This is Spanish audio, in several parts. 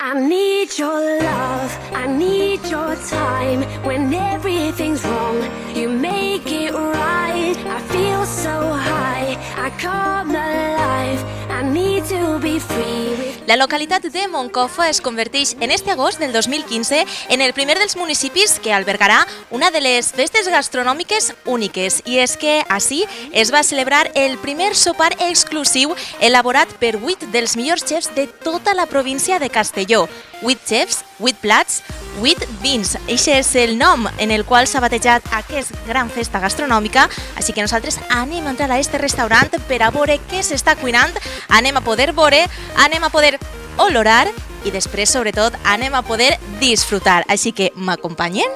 I need your love, I need your time. When everything's wrong, you make it right. I feel so high, I come alive. I need to be free. La localitat de Moncofa es converteix en este agost del 2015 en el primer dels municipis que albergarà una de les festes gastronòmiques úniques. I és que així es va celebrar el primer sopar exclusiu elaborat per 8 dels millors xefs de tota la província de Castelló. 8 xefs, 8 plats, 8 vins. Eixe és el nom en el qual s'ha batejat aquesta gran festa gastronòmica, així que nosaltres anem a entrar a este restaurant per a veure què s'està cuinant, anem a poder veure, anem a poder olorar i després, sobretot, anem a poder disfrutar. Així que m'acompanyen?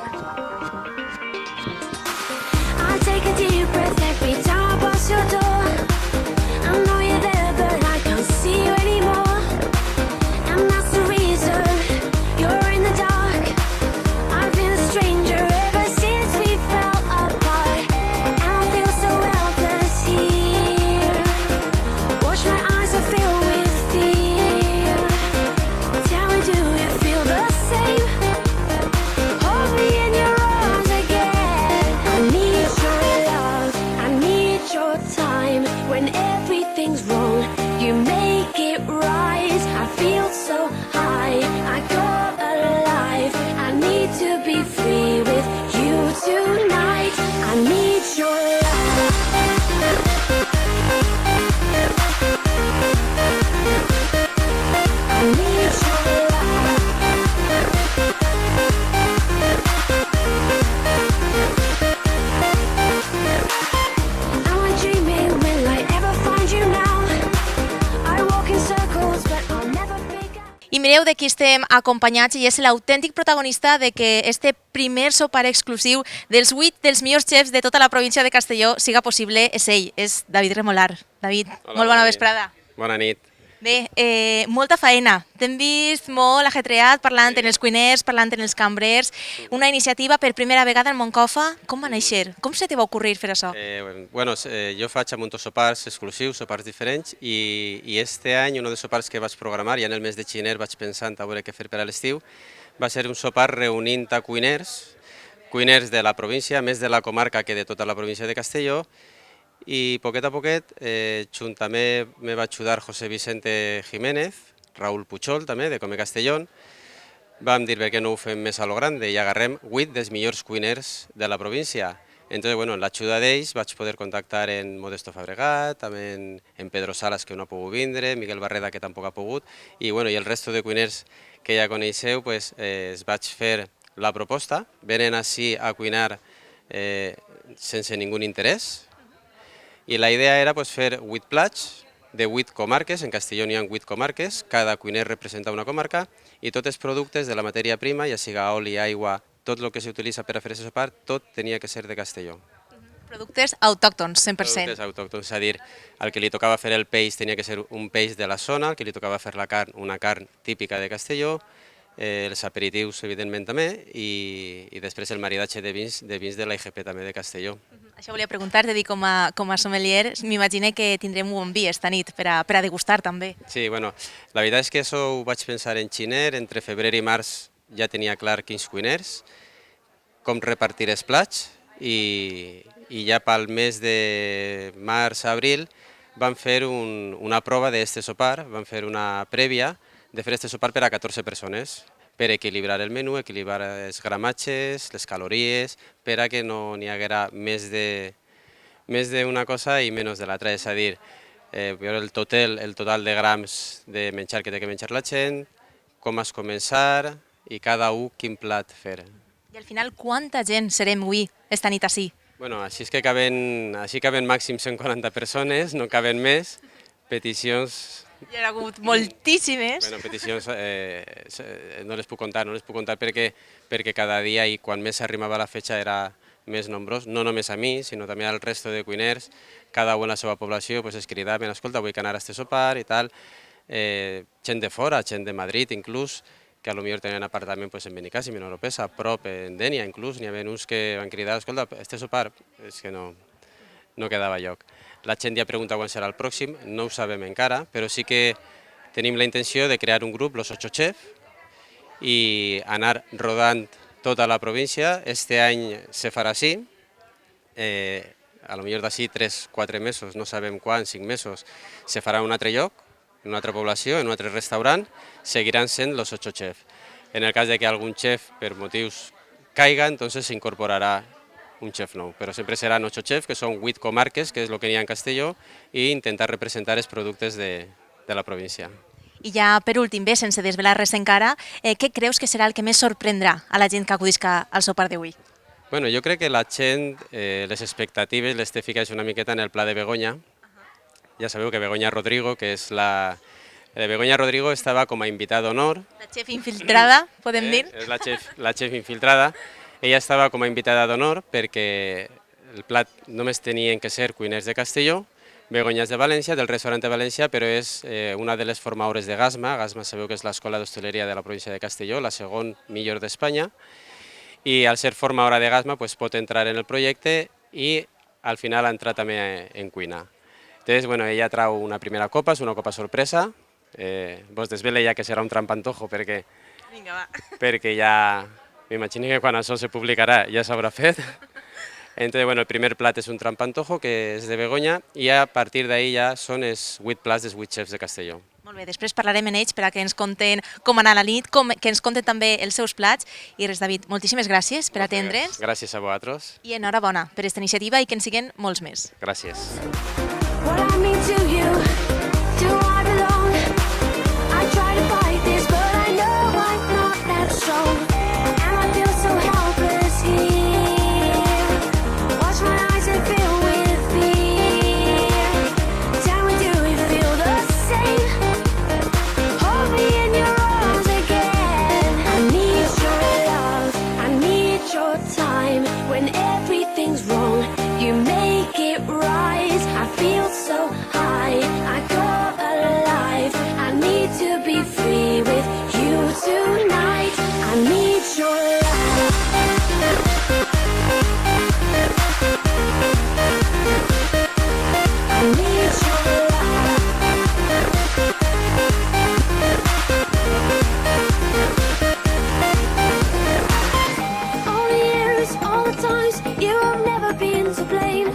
I'll take a deep breath every time I pass your door. I know you're there, but I can't see you anymore. And that's the reason you're in the dark. I've been a stranger ever since we fell apart. And I feel so helpless here. Watch my eyes are filled with fear. Tell me, do you feel the same? Hold me in your arms again. I need your love, I need your time. When everything's wrong, you make it right. I feel so high, I come alive. I need to be free with you tonight. I need your love. I need your love. Am I dreaming? Will I ever find you now? I walk in circles, but I'll never figure. I mireu de qui estem acompanyats i és l'autèntic protagonista de que este primer sopar exclusiu dels 8 dels millors xefs de tota la província de Castelló siga possible. És ell, és David Remolar. David, Hola, molt bona David. vesprada. Bona nit. Bé, molta faena. T'hem vist molt ajetreat parlant en els cuiners, parlant en els cambrers. Una iniciativa per primera vegada en Moncofa. Com va néixer? Com se te va ocorrir fer això? Jo faig molts sopars exclusius, sopars diferents, i este any un dels sopars que vaig programar, ja en el mes de gener vaig pensant a veure què fer per a l'estiu, va ser un sopar reunint a cuiners de la província, més de la comarca que de tota la província de Castelló, i poquet a poquet, també me va ajudar José Vicente Jiménez, Raúl Puchol també, de Come Castellón. Vam dir per què no ho fem més a lo grande i agarrem 8 dels millors cuiners de la província. Entonces, bueno, amb l'ajuda d'ells vaig poder contactar en Modesto Fabregat, també en Pedro Salas, que no ha pogut vindre, Miguel Barreda, que tampoc ha pogut, i el resto de cuiners que ja coneixeu, es vaig fer la proposta. Venen així a cuinar sense ningú interès, i la idea era fer 8 plats de 8 comarques, en Castelló n'hi ha 8 comarques, cada cuiner representa una comarca, i tots els productes de la matèria prima, ja siga oli, aigua, tot el que s'utilitza per a fer aquest sopar, tot tenia que ser de Castelló. Productes autòctons, 100%. Productes autòctons, és a dir, al que li tocava fer el peix tenia que ser un peix de la zona, al que li tocava fer la carn, una carn típica de Castelló, els aperitius, evidentment, també, i després el maridatge de vins de la IGP també de Castelló. Això volia preguntar-te, dir com a sommelier, m'imagino que tindrem un bon vi esta nit per a degustar també. Sí, la veritat és que això ho vaig pensar en gener, entre febrer i març ja tenia clar quins cuiners, com repartir els plats, i ja pel mes de març-abril vam fer una prova d'aquest sopar, vam fer una prèvia de fer aquest sopar per a 14 persones, per equilibrar el menú, equilibrar els gramatges, les calories, per a que no n'hi haguera més d'una cosa i menys de l'altra, és a dir, veure el total de grams de menjar que té que menjar la gent, com has començar i cada un quin plat fer. I al final, quanta gent serem avui, esta nit així? Així és que caben màxim 140 persones, no caben més. Peticions... Hi ha hagut moltíssimes. Peticions no les puc contar perquè cada dia i quan més s'arrimava la fetge era més nombrós, no només a mi, sinó també al resto de cuiners, cada un a la seva població es cridaven, escolta, vull anar a este sopar i tal, gent de fora, gent de Madrid inclús, que potser tenien apartament en Benicàssim, en Oropesa, a prop, en Dénia inclús, n'hi havia uns que van cridar, escolta, este sopar, és que no quedava lloc. La gent ja pregunta quan serà el pròxim, no ho sabem encara, però sí que tenim la intenció de crear un grup, los 8 chefs, i anar rodant tota la província. Este any se farà així, a lo millor d'ací 3-4 mesos, no sabem quan, 5 mesos, se farà un altre lloc, en una altra població, en un altre restaurant, seguiran sent los 8 chefs. En el cas de que algun chef per motius caiga, entonces s'incorporarà un chef nou, però sempre seran 8 chefs, que són 8 comarques, que és el que n'hi ha en Castelló, i intentar representar els productes de la província. I ja per últim, bé, sense desvelar res encara, què creus que serà el que més sorprendrà a la gent que acudisca al sopar d'avui? Bueno, jo crec que la gent, les expectatives les té ficades una miqueta en el pla de Begoña. Ja sabeu que Begoña Rodrigo, que és Begoña Rodrigo estava com a invitada d'honor. La chef infiltrada, podem dir? És la chef infiltrada. Ella estava com a invitada d'honor perquè el plat només tenien que ser cuiners de Castelló. Begoña és de València, del restaurant de València, però és una de les formadores de GASMA. GASMA sabeu que és l'Escola d'Hostaleria de la província de Castelló, la segon millor d'Espanya. I al ser formadora de GASMA pot entrar en el projecte i al final ha entrat també en cuina. Entonces, ella trau una primera copa, és una copa sorpresa. Vos desvele ja que serà un trampantojo perquè ja m'imagino que quan això se publicarà ja s'haurà fet. Entonces, el primer plat és un trampantojo que és de Begoña i a partir d'ahí ja són els 8 plats dels 8 chefs de Castelló. Molt bé, després parlarem amb ells perquè ens conten com anar a la nit, que ens conten també els seus plats. I res, David, moltíssimes gràcies per atendre'ns. Gràcies a vosaltres. I enhorabona per aquesta iniciativa i que en siguin molts més. Gràcies. What I mean to you, do I belong? I try to fight this, but I know I'm not that strong. And I feel so helpless here. Watch my eyes and fill with fear. Tell me, do you feel the same? Hold me in your arms again. I need your love, I need your time. When everything's wrong, you make it right. I feel so high, I come alive. I need to be free with you tonight. I need your love. I need your love. All the years, all the times, you have never been to blame.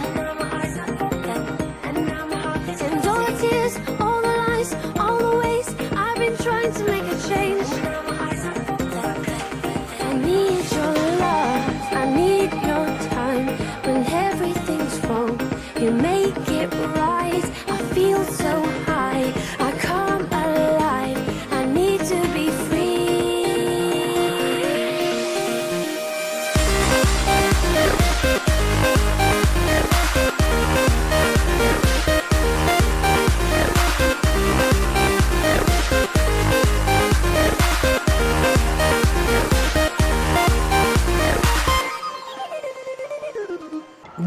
And all the tears, all the lies, all the ways I've been trying to make a change. I need your love, I need your time. When everything's wrong, you make it right. I feel so high, I come alive. I need to be free.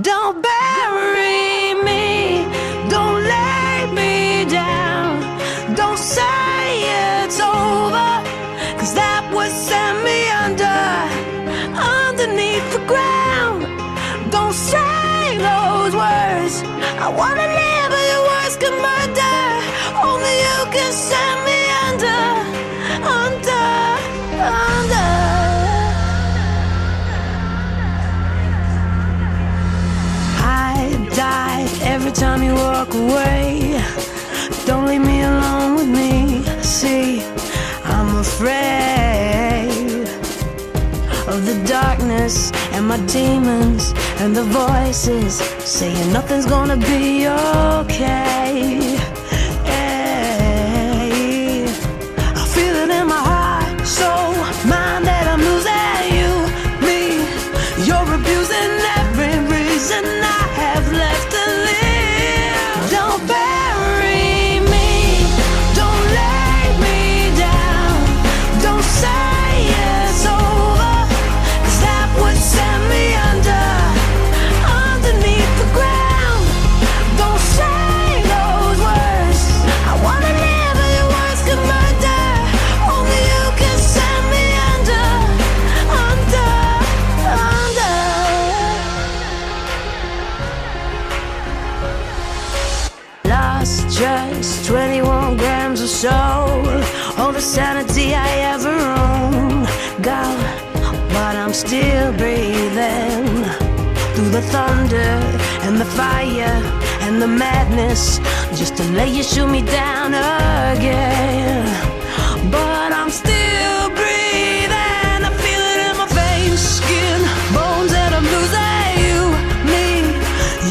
Don't bury me, don't lay me down. Don't say it's over, 'cause that would send me underneath the ground. Don't say those words, I wanna live but your words can murder. Only you can send me under. Every time you walk away, don't leave me alone with me. See, I'm afraid of the darkness and my demons and the voices saying nothing's gonna be okay. Hey, I feel it in my heart, soul, mind that I'm losing you, me. You're abusing every reason I have left to live. Don't bury me, don't lay me down. Don't say it's over, 'cause that would send me underneath the ground. Don't say those words. still breathing through the thunder and the fire and the madness, just to let you shoot me down again. But I'm still breathing, I feel it in my veins, skin, bones, and I'm losing you, me.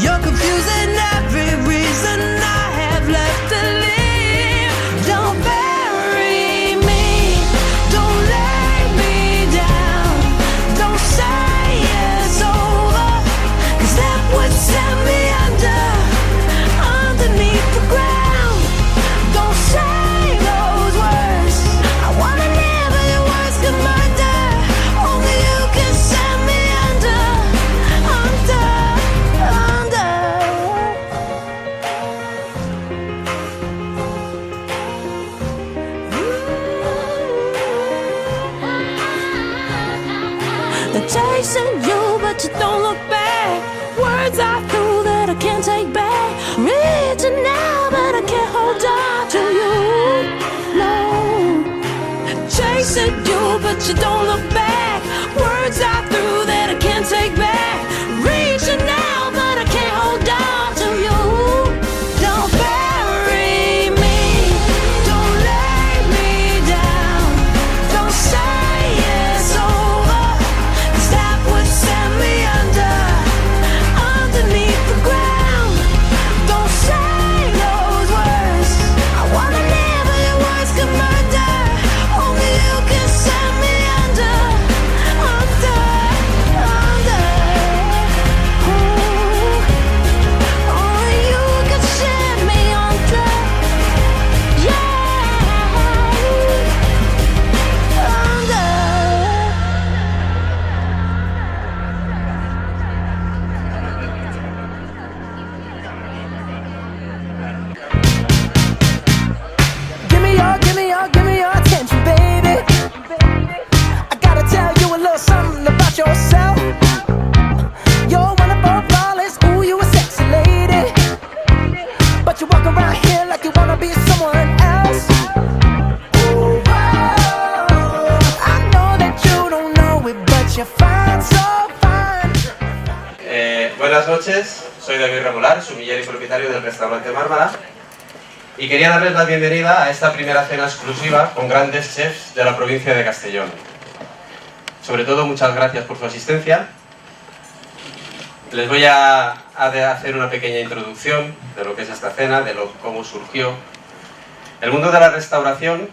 You're confusing every reason I have left to live. Don't bury me, don't lay me down, don't say it's over, 'cause that would send me underneath the ground. Don't say those words, I wanna live but your words can murder. Only you can send me under. They're chasing you but you don't look back. Words are through that I can't take back. Reaching now but I can't hold on to you. No, chasing you but you don't look back. Words are through that I can't take back. Reaching now but I can't hold on to you. Don't bury me, don't lay me down, don't say it's over, 'cause that would send me underneath the ground. Don't say those words, I wanna live but your words can murder. Only you can send me under. Ooh. Only you can send me under. Yeah, under. Give me your attention, baby. I gotta tell you a little something about yourself. You're wonderful, flawless, ooh, you a sexy lady. But you walk around here like you wanna be someone else. Ooh, whoa. I know that you don't know it, but you're fine, so fine. Buenas noches, soy David Remolar, sumiller y propietario del restaurante Mármara, y quería darles la bienvenida a esta primera cena exclusiva con grandes chefs de la provincia de Castellón. Sobre todo, muchas gracias por su asistencia. Les voy a hacer una pequeña introducción de lo que es esta cena, de cómo surgió. El mundo de la restauración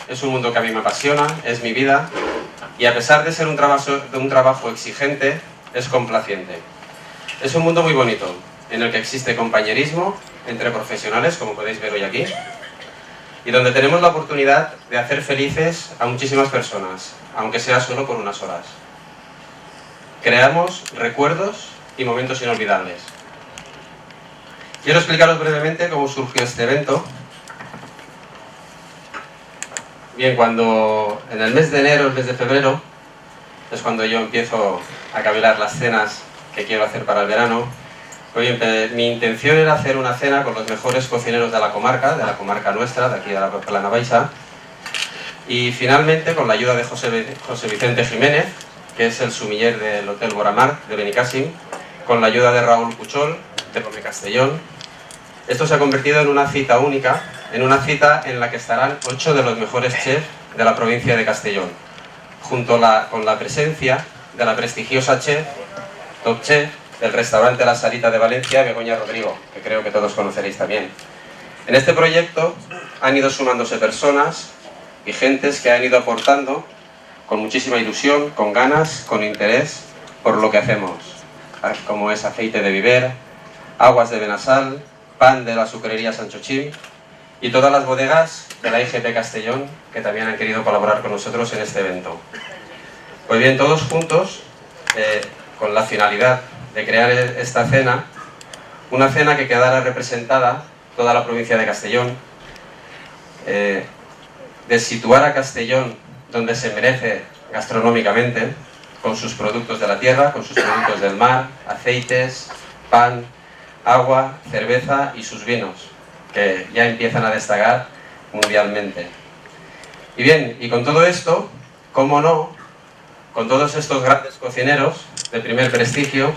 es un mundo que a mí me apasiona, es mi vida, y a pesar de ser un trabajo exigente, es complaciente. Es un mundo muy bonito, en el que existe compañerismo entre profesionales, como podéis ver hoy aquí, y donde tenemos la oportunidad de hacer felices a muchísimas personas, aunque sea solo por unas horas. Creamos recuerdos y momentos inolvidables. Quiero explicaros brevemente cómo surgió este evento. Bien, cuando en el mes de enero, el mes de febrero, es cuando yo empiezo a cavilar las cenas que quiero hacer para el verano. Mi intención era hacer una cena con los mejores cocineros de la comarca nuestra, de aquí de la Plana Baixa, y finalmente con la ayuda de José Vicente Jiménez, que es el sumiller del Hotel Boramar de Benicàssim, con la ayuda de Raúl Puchol, de Come Castellón. Esto se ha convertido en una cita única, en una cita en la que estarán 8 de los mejores chefs de la provincia de Castellón, junto con la presencia de la prestigiosa chef, top chef, del restaurante La Salita de Valencia, Begoña Rodrigo, que creo que todos conoceréis también. En este proyecto han ido sumándose personas y gentes que han ido aportando con muchísima ilusión, con ganas, con interés por lo que hacemos, como es aceite de Viver, aguas de Benasal, pan de la sucrería Sancho Chim y todas las bodegas de la IGP Castellón que también han querido colaborar con nosotros en este evento. Pues bien, todos juntos, con la finalidad de crear esta cena, una cena que quedara representada toda la provincia de Castellón, de situar a Castellón donde se merece gastronómicamente, con sus productos de la tierra, con sus productos del mar, aceites, pan, agua, cerveza y sus vinos, que ya empiezan a destacar mundialmente. Y bien, y con todo esto, cómo no, con todos estos grandes cocineros de primer prestigio,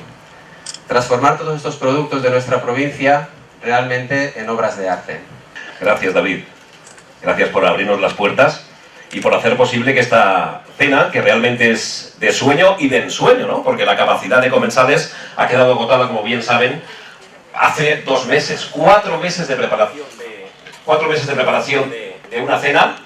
transformar todos estos productos de nuestra provincia realmente en obras de arte. Gracias, David. Gracias por abrirnos las puertas y por hacer posible que esta cena, que realmente es de sueño y de ensueño, ¿no? Porque la capacidad de comensales ha quedado agotada, como bien saben, hace 2 meses, 4 meses de preparación de una cena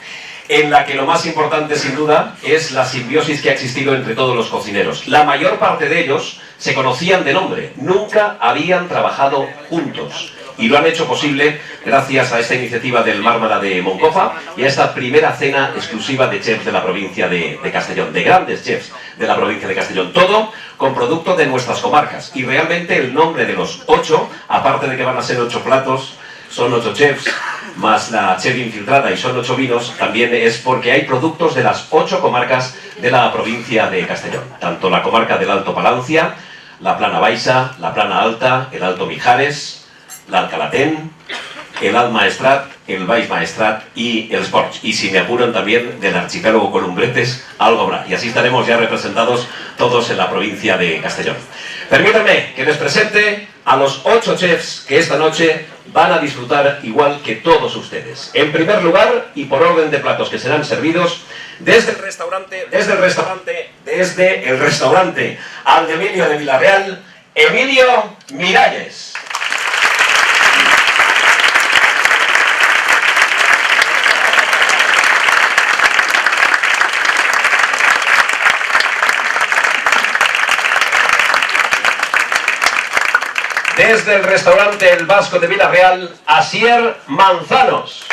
en la que lo más importante, sin duda, es la simbiosis que ha existido entre todos los cocineros. La mayor parte de ellos se conocían de nombre, nunca habían trabajado juntos. Y lo han hecho posible gracias a esta iniciativa del Mármara de Moncofa y a esta primera cena exclusiva de chefs de la provincia de Castellón, de grandes chefs de la provincia de Castellón. Todo con producto de nuestras comarcas. Y realmente el nombre de los 8, aparte de que van a ser 8 platos, son 8 chefs, más la chef infiltrada y son 8 vinos, también es porque hay productos de las 8 comarcas de la provincia de Castellón. Tanto la comarca del Alto Palancia, la Plana Baixa, la Plana Alta, el Alto Mijares, l'Alcalatén, el Alt Maestrat, el Baix Maestrat y el Sports. Y si me apuran también del archipiélago Columbretes, algo habrá. Y así estaremos ya representados todos en la provincia de Castellón. Permítanme que les presente a los 8 chefs que esta noche van a disfrutar igual que todos ustedes. En primer lugar, y por orden de platos que serán servidos, desde el restaurante Aldemilio de Villarreal, Emilio Miralles. Desde el restaurante El Vasco de Villarreal, Asier Manzanos.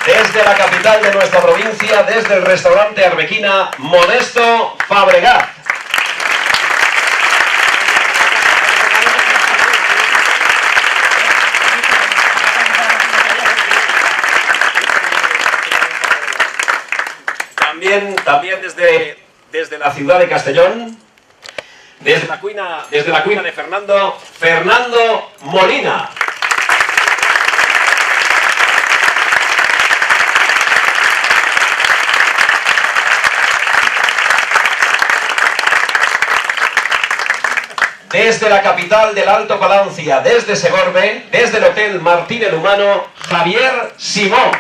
Desde la capital de nuestra provincia, desde el restaurante Arbequina, Modesto Fabregat. También desde la ciudad de Castellón, desde la cuina de Fernando Molina. Desde la capital del Alto Palancia, desde Segorbe, desde el Hotel Martín el Humano, Javier Simón.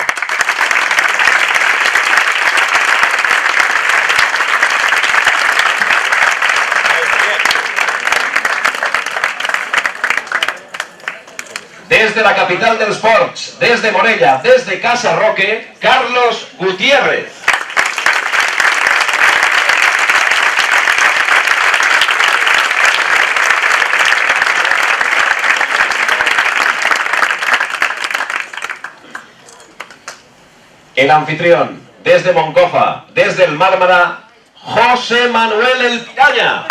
Desde la capital del Sports, desde Morella, desde Casa Roque, Carlos Gutiérrez. El anfitrión, desde Moncofa, desde el Mármara, José Manuel El Piraña.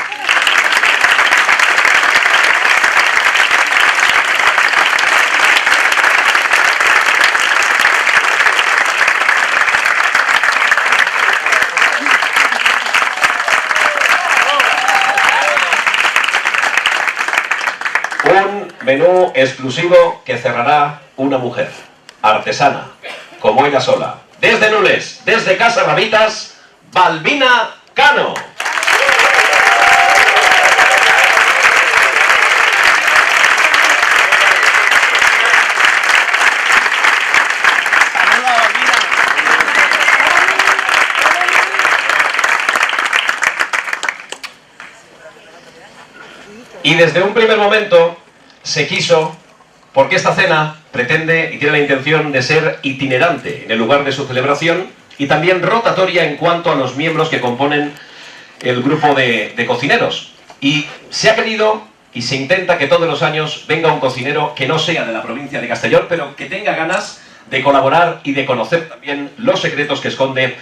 Un menú exclusivo que cerrará una mujer, artesana, como ella sola. Desde Nules, desde Casa Rabitas, Balbina Cano. Y desde un primer momento se quiso, porque esta cena pretende y tiene la intención de ser itinerante en el lugar de su celebración y también rotatoria en cuanto a los miembros que componen el grupo de cocineros. Y se ha querido y se intenta que todos los años venga un cocinero que no sea de la provincia de Castellón, pero que tenga ganas de colaborar y de conocer también los secretos que esconde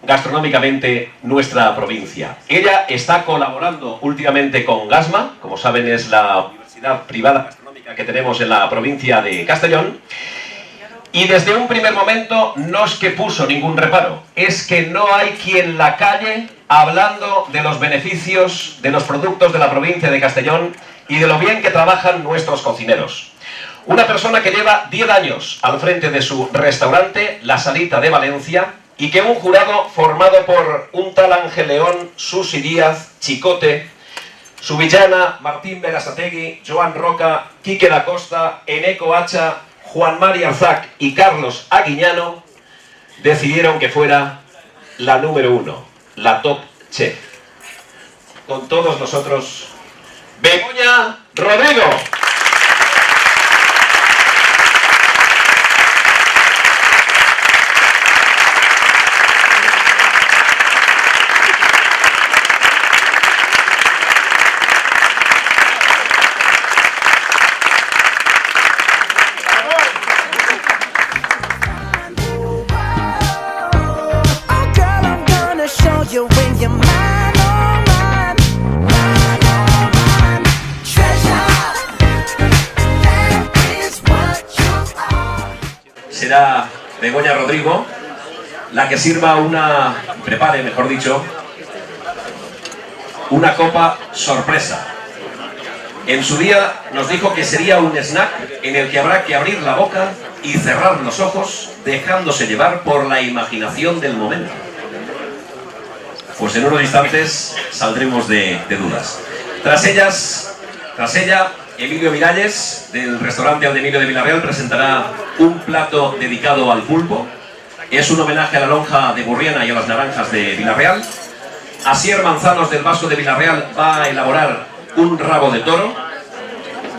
gastronómicamente nuestra provincia. Ella está colaborando últimamente con GASMA, como saben es la universidad privada gastronómica que tenemos en la provincia de Castellón, y desde un primer momento no es que puso ningún reparo, es que no hay quien la calle hablando de los beneficios de los productos de la provincia de Castellón y de lo bien que trabajan nuestros cocineros. Una persona que lleva 10 años al frente de su restaurante, La Salita de Valencia, y que un jurado formado por un tal Ángel León, Susi Díaz, Chicote, Subillana, Martín Berasategui, Joan Roca, Quique da Costa, Eneco Hacha, Juan Mari Arzac y Carlos Aguiñano, decidieron que fuera la número 1, la Top Chef. Con todos nosotros, Begoña Rodrigo. Será Begoña Rodrigo la que sirva prepare, mejor dicho, una copa sorpresa. En su día nos dijo que sería un snack en el que habrá que abrir la boca y cerrar los ojos, dejándose llevar por la imaginación del momento. Pues en unos instantes saldremos de dudas. Tras ella, Emilio Miralles, del restaurante Aldemiro de Villarreal, presentará un plato dedicado al pulpo. Es un homenaje a la lonja de Burriana y a las naranjas de Villarreal. Asier Manzanos, del Vasco de Villarreal, va a elaborar un rabo de toro,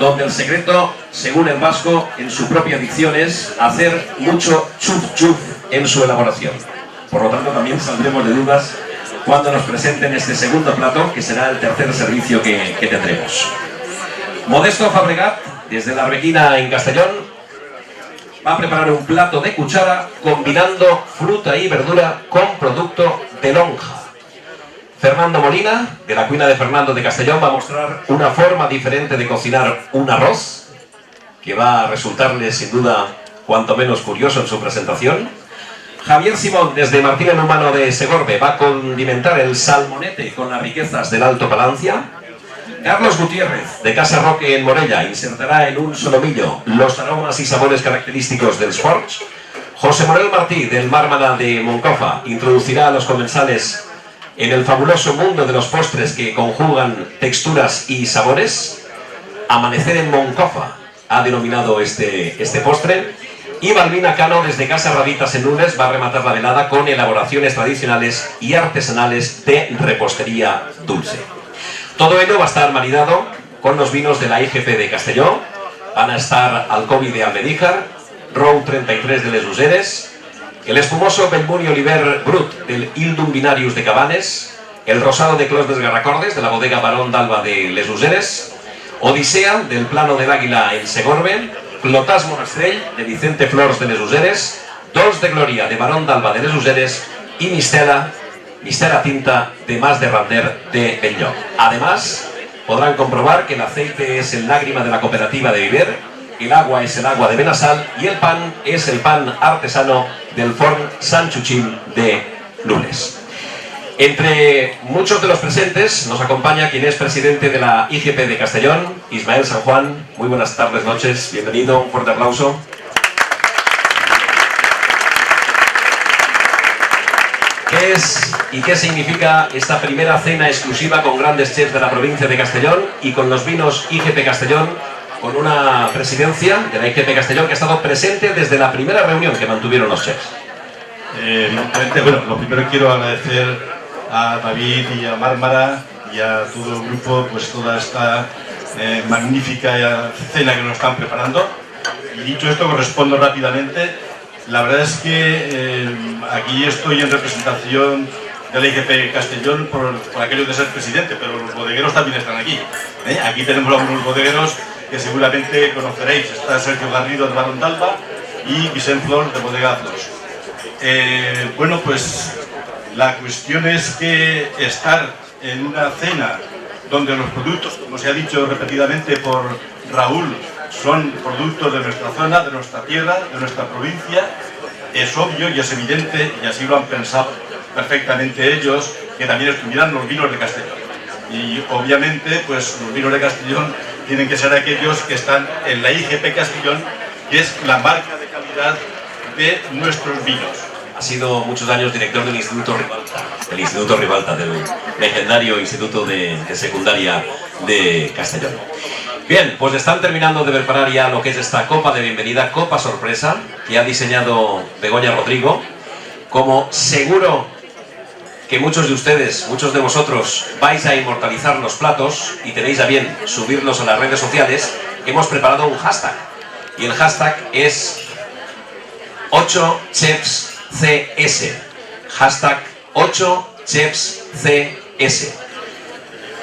donde el secreto, según el Vasco, en su propia dicción, es hacer mucho chuf chuf en su elaboración. Por lo tanto, también saldremos de dudas cuando nos presenten este segundo plato, que será el tercer servicio que tendremos. Modesto Fabregat, desde la Arbequina en Castellón, va a preparar un plato de cuchara combinando fruta y verdura con producto de lonja. Fernando Molina, de la Cuina de Fernando de Castellón, va a mostrar una forma diferente de cocinar un arroz, que va a resultarle sin duda cuanto menos curioso en su presentación. Javier Simón, desde Martín en Humano de Segorbe, va a condimentar el salmonete con las riquezas del Alto Palancia. Carlos Gutiérrez, de Casa Roque en Morella, insertará en un solomillo los aromas y sabores característicos del Sforch. José Manuel Martí, del Mármara de Moncofa, introducirá a los comensales en el fabuloso mundo de los postres que conjugan texturas y sabores. Amanecer en Moncofa ha denominado este postre. Y Balbina Cano, desde Casa Raditas en Nules, va a rematar la velada con elaboraciones tradicionales y artesanales de repostería dulce. Todo ello va a estar maridado con los vinos de la IGP de Castelló. Van a estar Alcobi de Almedíjar, Row 33 de Les Useres, el espumoso Belmuni Oliver Brut del Ildum Binarius de Cabanes, el rosado de Clos des Garracordes de la bodega Barón d'Alba de Les Useres, Odisea del Plano del Águila en Segorbe, Clotàs Monastrell de Vicente Flors de Les Useres, Dols de Gloria de Barón d'Alba de Les Useres y Mistela Tinta de Mas de Rander de Benlloc. Además, podrán comprobar que el aceite es el lágrima de la cooperativa de Viver, el agua es el agua de Benassal y el pan es el pan artesano del Forn Sant Chuchín de Nules. Entre muchos de los presentes nos acompaña quien es presidente de la IGP de Castellón, Ismael San Juan. Muy buenas tardes, noches, bienvenido, un fuerte aplauso. ¿Qué es y qué significa esta primera cena exclusiva con grandes chefs de la provincia de Castellón y con los vinos IGP Castellón, con una presidencia de la IGP Castellón que ha estado presente desde la primera reunión que mantuvieron los chefs? Evidentemente, bueno, lo primero quiero agradecer a David y a Mármara y a todo el grupo, pues toda esta magnífica cena que nos están preparando. Y dicho esto, respondo rápidamente. La verdad es que aquí estoy en representación de la IGP Castellón por aquello de ser presidente, pero los bodegueros también están aquí. Aquí tenemos algunos bodegueros que seguramente conoceréis. Está Sergio Garrido de Barón d'Alba y Vicente Flors de Bodega Flors. Bueno, pues la cuestión es que estar en una cena donde los productos, como se ha dicho repetidamente por Raúl, son productos de nuestra zona, de nuestra tierra, de nuestra provincia, es obvio y es evidente, y así lo han pensado perfectamente ellos, que también estuvieran los vinos de Castellón. Y obviamente, pues los vinos de Castellón tienen que ser aquellos que están en la IGP Castellón, que es la marca de calidad de nuestros vinos. Ha sido muchos años director del Instituto Ribalta, del legendario Instituto de Secundaria de Castellón. Bien, pues están terminando de preparar ya lo que es esta copa de bienvenida, copa sorpresa, que ha diseñado Begoña Rodrigo. Como seguro que muchos de ustedes, muchos de vosotros vais a inmortalizar los platos y tenéis a bien subirlos a las redes sociales, hemos preparado un hashtag. Y el hashtag es 8chefscs. Hashtag 8chefscs.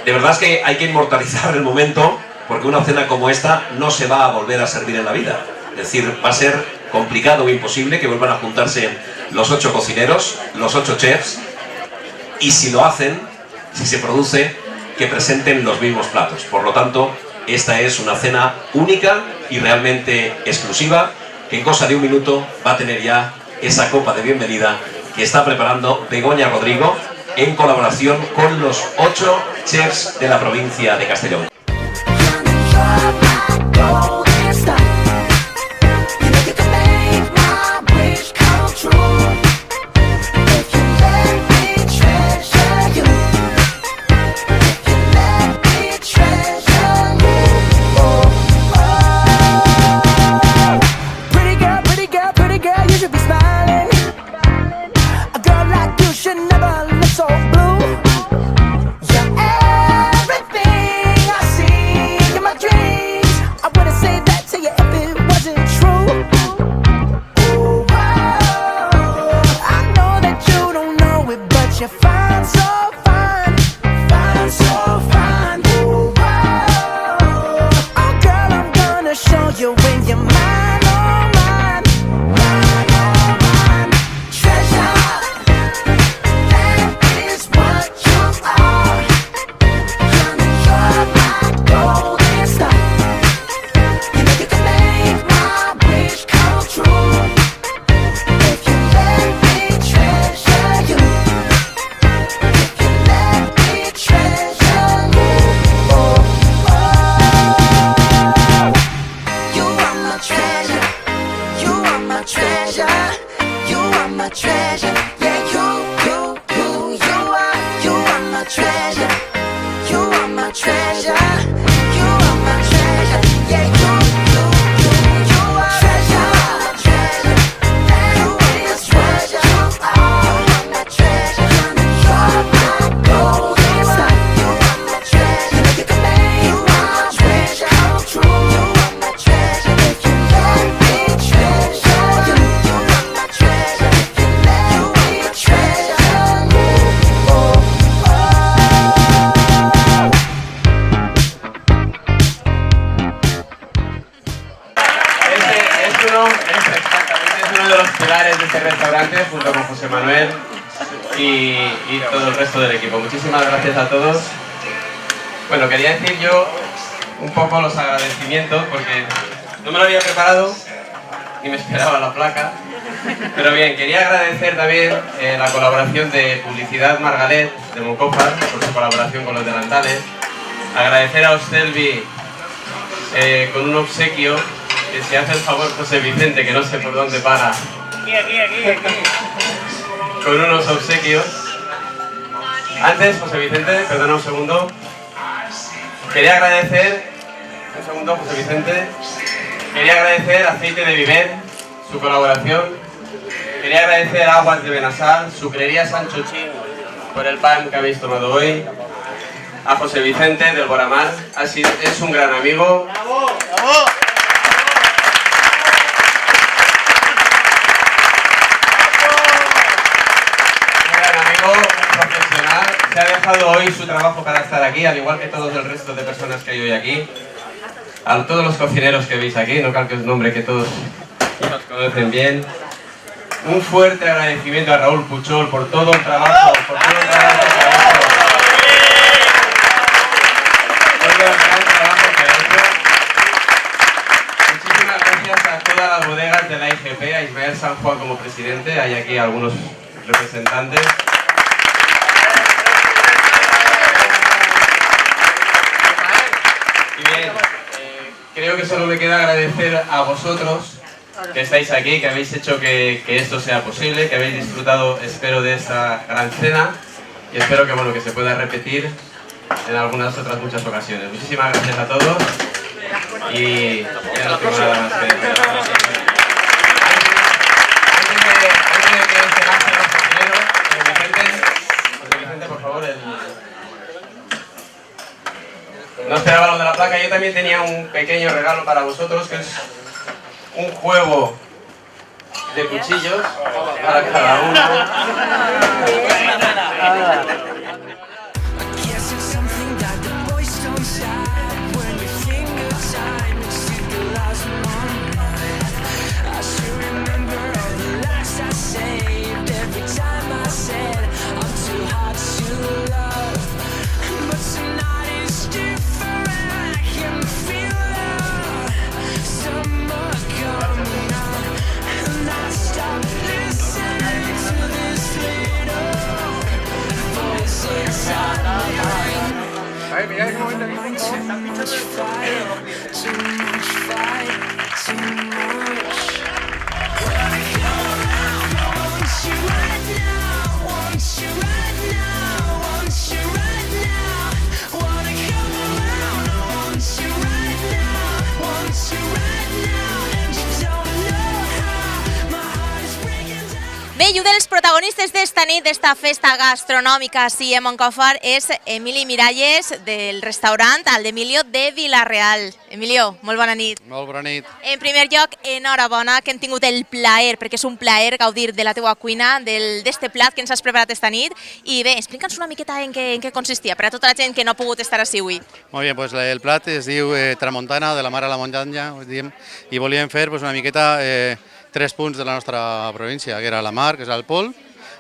De verdad es que hay que inmortalizar el momento, porque una cena como esta no se va a volver a servir en la vida. Es decir, va a ser complicado o imposible que vuelvan a juntarse los 8 cocineros, los 8 chefs, y si lo hacen, si se produce, que presenten los mismos platos. Por lo tanto, esta es una cena única y realmente exclusiva, que en cosa de un minuto va a tener ya esa copa de bienvenida que está preparando Begoña Rodrigo en colaboración con los 8 chefs de la provincia de Castellón. Junto con José Manuel y todo el resto del equipo. Muchísimas gracias a todos. Bueno, quería decir yo un poco los agradecimientos, porque no me lo había preparado ni me esperaba la placa, pero bien, quería agradecer también la colaboración de Publicidad Margalet de Moncofar por su colaboración con los delantales, agradecer a Ostelvi con un obsequio, que si hace el favor José Vicente, que no sé por dónde para, con unos obsequios. Antes, José Vicente, perdona un segundo, quería agradecer, un segundo José Vicente, quería agradecer a Aceite de Viver, su colaboración, quería agradecer a Aguas de Benasal, Sucrería Sancho Chin, por el pan que habéis tomado hoy, a José Vicente del Boramar, es un gran amigo. ¡Bravo! ¡Bravo! Profesional, se ha dejado hoy su trabajo para estar aquí, al igual que todos el resto de personas que hay hoy aquí. A todos los cocineros que veis aquí, no cal que os nombre, que todos nos conocen bien. Un fuerte agradecimiento a Raúl Puchol por todo el trabajo, por todo el trabajo que ha hecho. Por todo el gran trabajo que ha hecho. Muchísimas gracias a todas las bodegas de la IGP, a Ismael San Juan como presidente, hay aquí algunos representantes. Y bien, creo que solo me queda agradecer a vosotros que estáis aquí, que habéis hecho que esto sea posible, que habéis disfrutado, espero, de esta gran cena y espero que, bueno, que se pueda repetir en algunas otras muchas ocasiones. Muchísimas gracias a todos y ya no tengo nada más que decir. Antes de que se marchen los cocineros, Vicente, por favor, no esperaba lo de la placa. Yo también tenía un pequeño regalo para vosotros, que es un juego de cuchillos para cada uno. Guess it's something that the boys don't say when we think of time. It's the last one. I still remember all the lies I saved every time I said I'm too hot to love. But tonight is different. I can feel the summer coming on, and I stop listening to this little voice inside my mind. Never mind too much fight, too much fight, too much. Wanna come around, I want you right now, want you right now, want you right now. Wanna come around, I want you right now, want you right now, and you don't know how my heart is breaking down. Bé, i un dels protagonistes d'esta nit, d'esta festa gastronòmica així a Montcofar, és Emili Miralles, del restaurant Al d'Emilio de Vila-real. Emilio, molt bona nit. Molt bona nit. En primer lloc, enhorabona, que hem tingut el plaer, perquè és un plaer gaudir de la teua cuina, d'este plat que ens has preparat esta nit. I bé, explica'ns una miqueta en què consistia, per a tota la gent que no ha pogut estar així avui. Molt bé, pues el plat es diu Tramuntana, de la mar a la muntanya, i volíem fer pues, una miqueta 3 punts de la nostra província, que era la mar, que és el pol,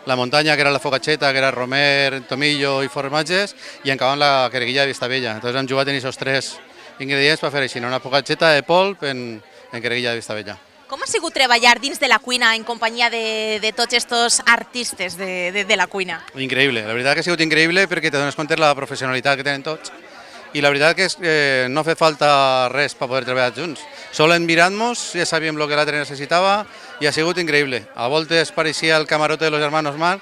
la muntanya, que era la focaceta, que era romer, tomillo i formatges, i acabant la querguilla de Vistabella. Entonces hem jugat en aquests 3 ingredients per fer així, una focaceta de polp en querguilla de Vistabella. Com ha sigut treballar dins de la cuina en companyia de tots estos artistes de la cuina? Increïble, la veritat que ha sigut increïble perquè te dones compte de la professionalitat que tenen tots i la veritat que no ha fet falta res per poder treballar junts. Solo en mirant-nos ja sabíem el que l'altre necessitava i ha sigut increïble. A voltes pareixia el camarote de los hermanos Marc,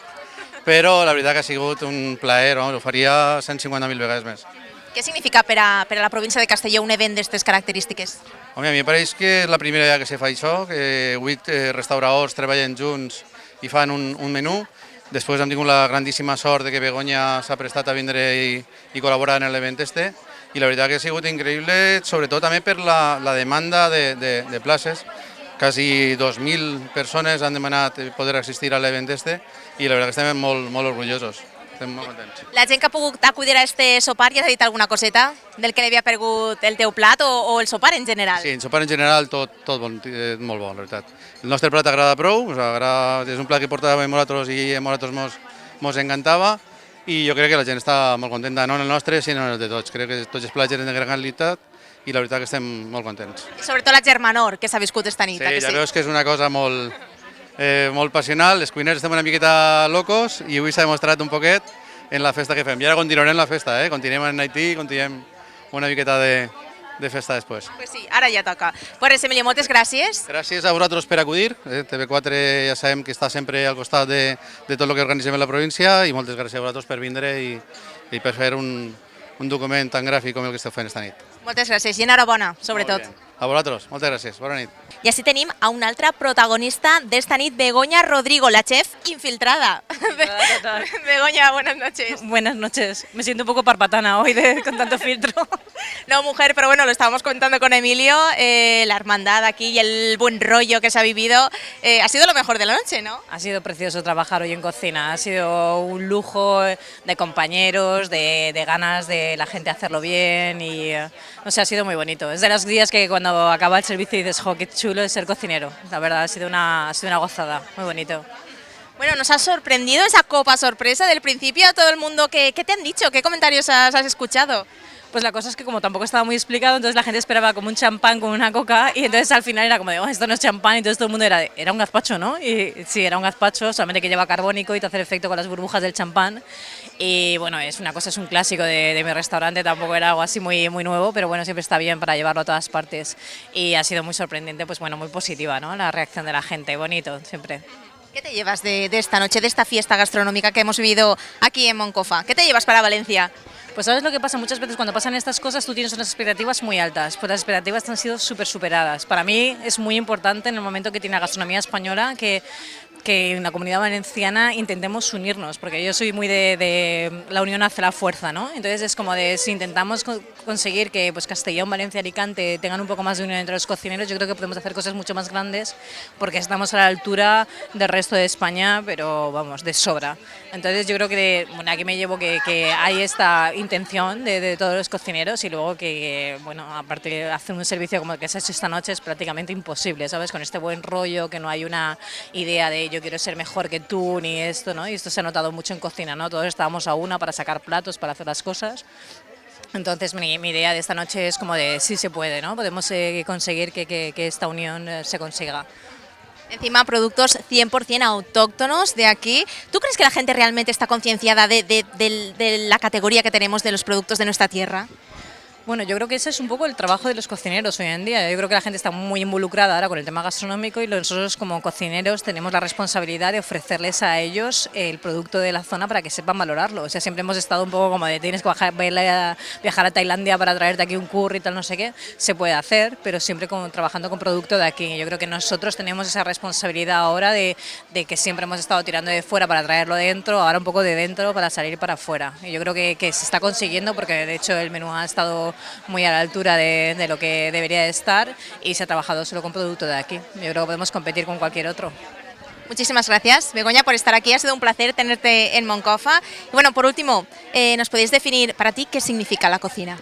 però la veritat que ha sigut un plaer, ho faria 150.000 vegades més. Què significa per a la província de Castelló un event d'aquestes característiques? Home, a mi em pareix que és la primera vegada que se fa això, que 8 restauradors treballen junts i fan un menú. Després hem tingut la grandíssima sort de que Begoña s'ha prestat a vindre i col·laborar en l'event este. I la veritat que ha sigut increïble, sobretot també per la demanda de places. Quasi 2.000 persones han demanat poder assistir a l'event este i la veritat que estem molt orgullosos. Estem molt contents. La gent que ha pogut acudir a este sopar ja t'ha dit alguna coseta del que li havia paregut el teu plat o el sopar en general? Sí, el sopar en general tot bon, molt bo, la veritat. El nostre plat agrada prou, és un plat que portàvem nosaltres i a nosaltres mos encantava i jo crec que la gent està molt contenta, no en el nostre, sinó en el de tots. Crec que tots els plats eren de gran qualitat i la veritat que estem molt contents. I sobretot la germanor que s'ha viscut esta nit. Sí, ja veus que és una cosa molt passional, els cuiners estem una miqueta locos i avui s'ha demostrat un poquet en la festa que fem. I ara continuarem la festa, continuem en Haití, continuem una miqueta de festa després. Pues sí, ara ja toca. Pues Emilio, moltes gràcies. Gràcies a vosaltres per acudir. TV4 ja sabem que està sempre al costat de tot el que organitzem en la província i moltes gràcies a vosaltres per vindre i per fer un document tan gràfic com el que esteu fent esta nit. Moltes gràcies i enhorabona, sobretot. A vosaltres, moltes gràcies. Bona nit. I així tenim a una altra protagonista d'esta nit, Begoña Rodrigo, la chef infiltrada. Total. Begoña, buenas noches. Buenas noches. Me siento un poco parpatana hoy con tanto filtro. No, mujer, pero bueno, lo estábamos comentando con Emilio, la hermandad aquí y el buen rollo que se ha vivido. Ha sido lo mejor de la noche, ¿no? Ha sido precioso trabajar hoy en cocina. Ha sido un lujo de compañeros, de ganas de la gente hacerlo bien y no sé, ha sido muy bonito. Es de los días que cuando acaba el servicio dices, jo, qué chulo es ser cocinero. La verdad, ha sido una gozada, muy bonito. Bueno, nos ha sorprendido esa copa sorpresa del principio a todo el mundo. ¿Qué te han dicho? ¿Qué comentarios has escuchado? Pues la cosa es que como tampoco estaba muy explicado, entonces la gente esperaba como un champán con una coca y entonces al final era como de, oh, esto no es champán, y entonces todo el mundo era un gazpacho, ¿no? Y sí, era un gazpacho, solamente que lleva carbónico y te hace el efecto con las burbujas del champán. Y bueno, es un clásico de mi restaurante, tampoco era algo así muy nuevo, pero bueno, siempre está bien para llevarlo a todas partes. Y ha sido muy sorprendente, pues bueno, muy positiva, ¿no? La reacción de la gente, bonito, siempre. ¿Qué te llevas de esta noche, de esta fiesta gastronómica que hemos vivido aquí en Moncofa? ¿Qué te llevas para Valencia? Pues sabes lo que pasa, muchas veces cuando pasan estas cosas tú tienes unas expectativas muy altas, pues las expectativas han sido súper superadas. Para mí es muy importante en el momento que tiene la gastronomía española que en la Comunidad Valenciana intentemos unirnos, porque yo soy muy de la unión hace la fuerza, ¿no? Entonces es como de si intentamos conseguir que pues Castellón, Valencia, Alicante tengan un poco más de unión entre los cocineros, yo creo que podemos hacer cosas mucho más grandes porque estamos a la altura del resto de España, pero vamos, de sobra. Entonces yo creo que bueno, aquí me llevo que hay esta intención de todos los cocineros y luego que, bueno, aparte de hacer un servicio como el que se ha hecho esta noche es prácticamente imposible, ¿sabes? Con este buen rollo, que no hay una idea de yo quiero ser mejor que tú ni esto, ¿no? Y esto se ha notado mucho en cocina, ¿no? Todos estábamos a una para sacar platos, para hacer las cosas. Entonces mi idea de esta noche es como de sí se puede, ¿no? Podemos conseguir que esta unión se consiga. Encima, productos 100% autóctonos de aquí. ¿Tú crees que la gente realmente está concienciada de la categoría que tenemos de los productos de nuestra tierra? Bueno, yo creo que ese es un poco el trabajo de los cocineros hoy en día. Yo creo que la gente está muy involucrada ahora con el tema gastronómico y nosotros como cocineros tenemos la responsabilidad de ofrecerles a ellos el producto de la zona para que sepan valorarlo. O sea, siempre hemos estado un poco como de tienes que viajar a Tailandia para traerte aquí un curry y tal, no sé qué. Se puede hacer, pero siempre trabajando con producto de aquí. Yo creo que nosotros tenemos esa responsabilidad ahora de que siempre hemos estado tirando de fuera para traerlo dentro, ahora un poco de dentro para salir para afuera. Y yo creo que se está consiguiendo porque de hecho el menú ha estado muy a la altura de lo que debería de estar y se ha trabajado solo con producto de aquí. Yo creo que podemos competir con cualquier otro. Muchísimas gracias, Begoña, por estar aquí. Ha sido un placer tenerte en Moncofa. Y bueno, por último, ¿nos podéis definir para ti qué significa la cocina?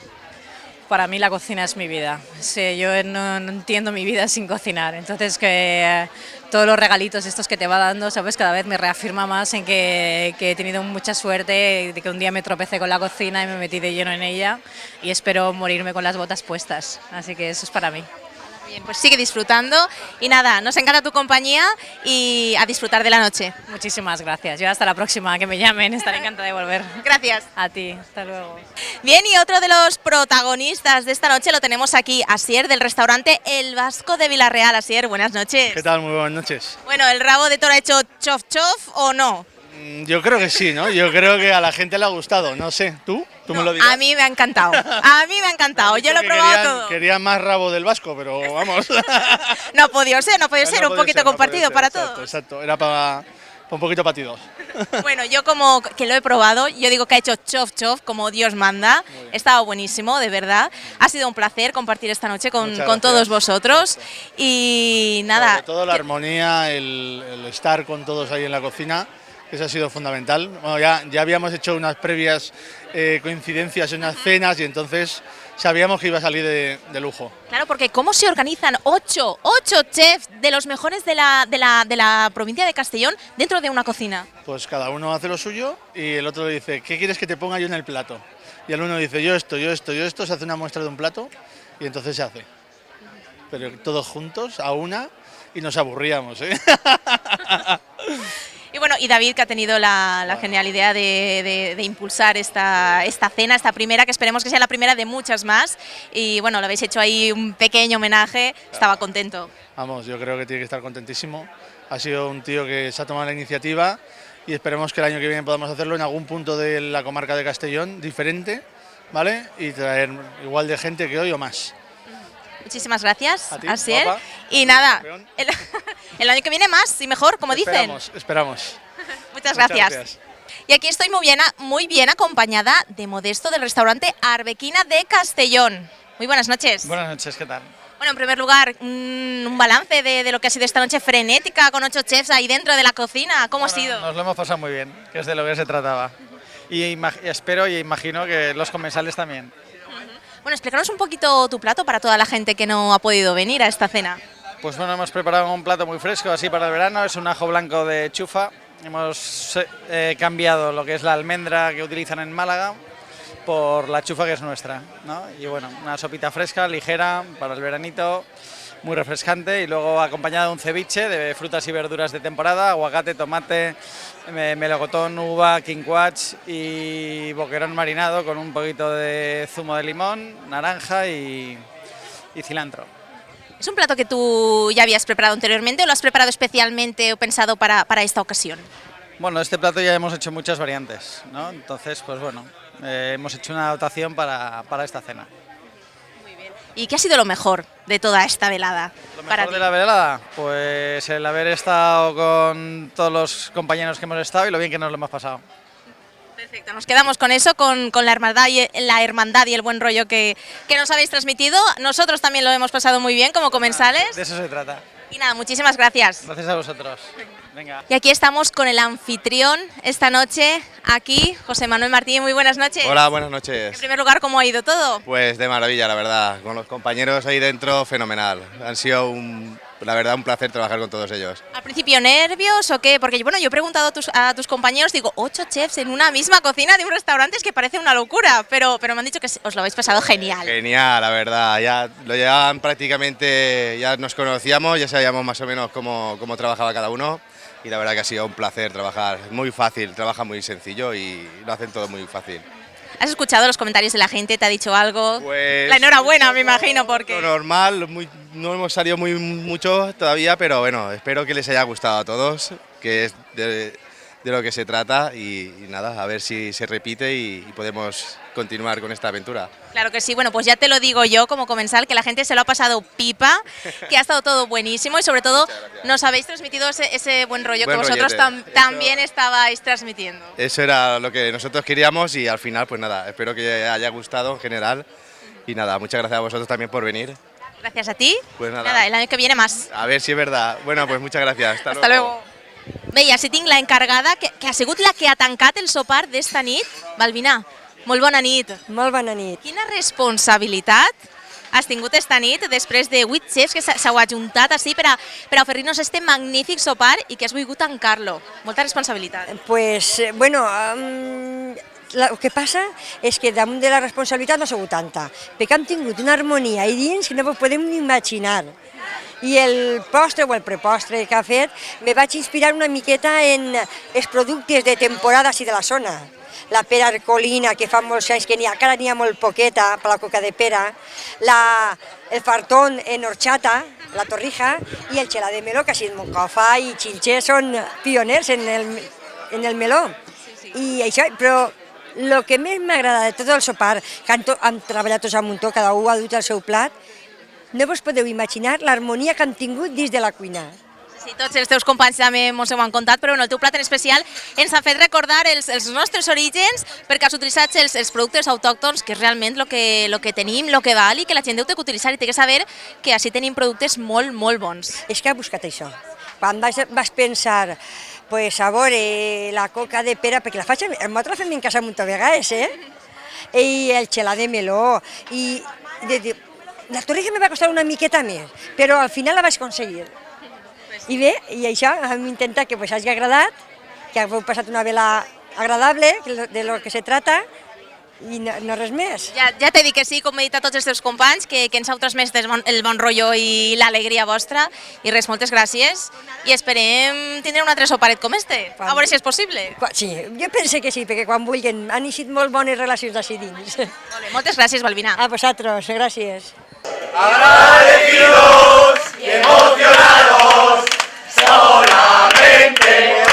Para mí la cocina es mi vida. Sí, yo no entiendo mi vida sin cocinar. Entonces que todos los regalitos estos que te va dando, sabes, cada vez me reafirma más en que he tenido mucha suerte de que un día me tropecé con la cocina y me metí de lleno en ella y espero morirme con las botas puestas. Así que eso es para mí. Bien, pues sigue disfrutando y nada, nos encanta tu compañía y a disfrutar de la noche. Muchísimas gracias. Yo hasta la próxima, que me llamen, estaré encantada de volver. Gracias. A ti, hasta luego. Bien, y otro de los protagonistas de esta noche lo tenemos aquí, Asier, del restaurante El Vasco de Villarreal. Asier, buenas noches. ¿Qué tal? Muy buenas noches. Bueno, ¿el rabo de toro ha hecho chof chof o no? Yo creo que sí, ¿no? Yo creo que a la gente le ha gustado, no sé, ¿tú? ¿Tú me lo dirás? A mí me ha encantado, a mí me ha encantado, yo lo he probado todo. Quería más rabo del Vasco, pero vamos. No ha podido ser, un poquito compartido para todos. Exacto, era para un poquito para ti dos. Bueno, yo como que lo he probado, yo digo que ha hecho chof chof como Dios manda, ha estado buenísimo, de verdad. Ha sido un placer compartir esta noche con todos vosotros y nada. Sobre todo la armonía, el estar con todos ahí en la cocina. Eso ha sido fundamental. Bueno, ya habíamos hecho unas previas coincidencias en unas cenas y entonces sabíamos que iba a salir de lujo. Claro, porque ¿cómo se organizan ocho chefs de los mejores de la provincia de Castellón dentro de una cocina? Pues cada uno hace lo suyo y el otro le dice, ¿qué quieres que te ponga yo en el plato? Y el uno dice, yo esto, se hace una muestra de un plato y entonces se hace. Pero todos juntos, a una, y nos aburríamos, ¿eh? Y bueno, y David, que ha tenido la genial idea de impulsar esta cena, esta primera, que esperemos que sea la primera de muchas más. Y bueno, le habéis hecho ahí un pequeño homenaje, estaba contento. Vamos, yo creo que tiene que estar contentísimo. Ha sido un tío que se ha tomado la iniciativa y esperemos que el año que viene podamos hacerlo en algún punto de la comarca de Castellón, diferente, ¿vale? Y traer igual de gente que hoy o más. Muchísimas gracias, Asier. Y nada, el año que viene más y mejor, como dicen. Esperamos. Muchas gracias. Y aquí estoy muy bien acompañada de Modesto del restaurante Arbequina de Castellón. Muy buenas noches. Buenas noches, ¿qué tal? Bueno, en primer lugar, un balance de lo que ha sido esta noche frenética con 8 chefs ahí dentro de la cocina. ¿Cómo ha sido? Nos lo hemos pasado muy bien, que es de lo que se trataba. Y espero y imagino que los comensales también. Bueno, explícanos un poquito tu plato para toda la gente que no ha podido venir a esta cena. Pues bueno, hemos preparado un plato muy fresco así para el verano, es un ajo blanco de chufa. Hemos cambiado lo que es la almendra que utilizan en Málaga por la chufa que es nuestra, ¿no? Y bueno, una sopita fresca, ligera, para el veranito, muy refrescante, y luego acompañado de un ceviche de frutas y verduras de temporada, aguacate, tomate, melocotón, uva, quinquats y boquerón marinado con un poquito de zumo de limón, naranja y cilantro. ¿Es un plato que tú ya habías preparado anteriormente o lo has preparado especialmente o pensado para esta ocasión? Bueno, este plato ya hemos hecho muchas variantes, ¿no? Entonces, pues bueno, hemos hecho una dotación para esta cena. ¿Y qué ha sido lo mejor de toda esta velada? ¿Lo mejor de la velada? Pues el haber estado con todos los compañeros que hemos estado y lo bien que nos lo hemos pasado. Perfecto, nos quedamos con eso, con la hermandad y el buen rollo que nos habéis transmitido. Nosotros también lo hemos pasado muy bien como comensales. De eso se trata. Y nada, muchísimas gracias. Gracias a vosotros. Venga. Y aquí estamos con el anfitrión esta noche, aquí, José Manuel Martín. Muy buenas noches. Hola, buenas noches. En primer lugar, ¿cómo ha ido todo? Pues de maravilla, la verdad. Con los compañeros ahí dentro, fenomenal. Han sido, la verdad, un placer trabajar con todos ellos. ¿Al principio nervios o qué? Porque bueno, yo he preguntado a tus compañeros, digo, 8 chefs en una misma cocina de un restaurante, es que parece una locura, pero me han dicho que os lo habéis pasado genial. Genial, la verdad. Ya lo llevaban prácticamente, ya nos conocíamos, ya sabíamos más o menos cómo trabajaba cada uno. Y la verdad que ha sido un placer trabajar, muy fácil, trabaja muy sencillo y lo hacen todo muy fácil. ¿Has escuchado los comentarios de la gente? ¿Te ha dicho algo? Pues, la enhorabuena, me imagino, porque... Lo normal, no hemos salido mucho todavía, pero bueno, espero que les haya gustado a todos, que es de lo que se trata y nada, a ver si se repite y podemos continuar con esta aventura. Claro que sí, bueno, pues ya te lo digo yo como comensal, que la gente se lo ha pasado pipa, que ha estado todo buenísimo y sobre todo nos habéis transmitido ese buen rollo que vosotros también estabais transmitiendo. Eso era lo que nosotros queríamos y al final pues nada, espero que haya gustado en general y nada, muchas gracias a vosotros también por venir. Gracias a ti. Pues nada, el año que viene más. A ver si es verdad. Bueno, pues muchas gracias. Hasta luego. Bé, ja si tinc la encargada, que ha sigut la que ha tancat el sopar d'esta nit. Balbina, molt bona nit. Molt bona nit. Quina responsabilitat has tingut esta nit després de 8 chefs que s'heu ajuntat així per a oferir-nos este magnífic sopar i que has volgut tancar-lo. Molta responsabilitat. Pues, bueno, el que passa és que damunt de la responsabilitat no ha sigut tanta, perquè hem tingut una harmonia ahí dins que no ho podem ni imaginar. I el postre o el prepostre que ha fet me vaig inspirar una miqueta en els productes de temporada de la zona. La pera arcolina, que fa molts anys que encara n'hi ha molt poqueta per la coca de pera, el fartón en horchata, la torrija, i el xelà de meló, que així Moncofa i Xinxer són pioners en el meló. I això, però el que més m'agrada de tot el sopar, que hem treballat tots a muntó, cada un ha dut el seu plat, no vos podeu imaginar l'harmonia que hem tingut dins de la cuina. Sí, tots els teus companys també mos ho han contat, però el teu plat en especial ens ha fet recordar els nostres orígens perquè has utilitzat els productes autòctons, que és realment el que tenim, el que val i que la gent deu utilitzar i té que saber que així tenim productes molt, molt bons. És que ha buscat això. Quan vas pensar, pues a veure, la coca de pera, perquè nosaltres la fem en casa moltes vegades, i el xelà de meló, i la torrija me va costar una miqueta més, però al final la vaig aconseguir. I bé, i això hem intentat que hagi agradat, que heu passat una vela agradable, de lo que se trata, i no res més. Ja t'he dit que sí, com he dit a tots els teus companys, que ens heu transmès el bon rotllo i l'alegria vostra, i res, moltes gràcies, i esperem tindre un altre soparet com este, a veure si és possible. Sí, jo penso que sí, perquè quan vulguin han eixit molt bones relacions d'ací dins. Moltes gràcies, Balbina. A vosaltres, gràcies. Agradecidos y emocionados, solamente